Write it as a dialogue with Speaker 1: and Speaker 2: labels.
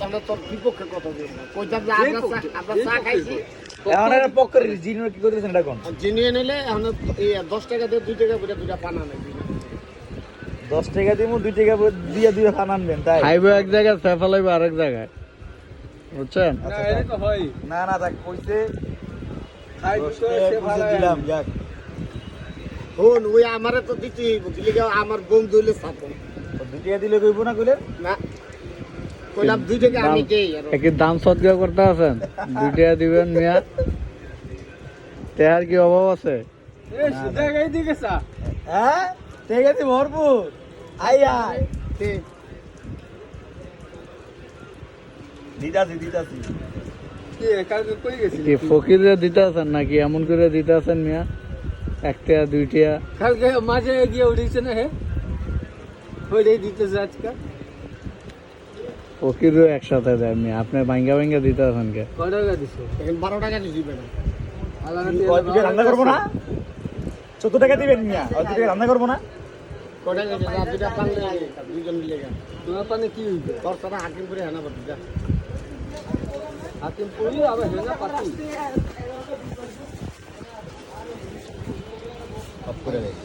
Speaker 1: তাহলে তোর বিপক্ষে কথা বলবো না কইতাম যে আমরা চা খাইছি
Speaker 2: এখন এর পক্ষের জিনিস কি করতেছেন এটা কোন
Speaker 1: জিনিয়ে নিলে এখন এই 10 টাকা দিয়ে 2 টাকা করে দুইটা পানা নাই
Speaker 2: 10 টাকা দিমু 2 টাকা দিয়ে দুইটা খান আনবেন তাই
Speaker 3: খাইবো এক জায়গায় ফেফালাইবো আরেক জায়গায় বুঝছেন
Speaker 2: না এটা তো হয় না না দেখ কইছে দিলাম যাক
Speaker 1: হন ওই আমারে তো দিতে দিলে আমার বন্ধু হইলে ছাপন
Speaker 2: 2 টাকা দিলে কইবো না কইলেন
Speaker 1: না কইলাম 2 টাকা আমি দেই আর
Speaker 3: একই দাম সৎকার করতে আছেন 2 টাকা দিবেন মিয়া তেহার কি অভাব আছে
Speaker 2: হ্যাঁ ঠিক আছে ভরপুর আই আই দিতাছি
Speaker 3: কি ফকিরে দিতে আছেন নাকি এমন করে দিতে আছেন মিয়া 1 টাকা 2 টাকা
Speaker 1: কালকে মাঝে গিয়ে উঠেছে না হে ওইটাই দিতেছে আজকে
Speaker 3: ফকিরও একসাথে দেয় মিয়া আপনি ভাঙ্গা ভাঙ্গা দিতে আছেন কে
Speaker 1: কয় টাকা দিছো এখন 12 টাকা দিবে না
Speaker 2: ওইদিকে রান্না করবো না 14 টাকা দিবেন মিয়া ওইদিকে রান্না করবো না
Speaker 1: কয় টাকা দিছো আর দুইটা পান দুইজন মিলে গেল তোমার পানে কি হইবে তোর সারা হাকিমপুরে হানা পাতি যা হাকিমপুরে আবার হেনা পাতি
Speaker 2: অফ করে দে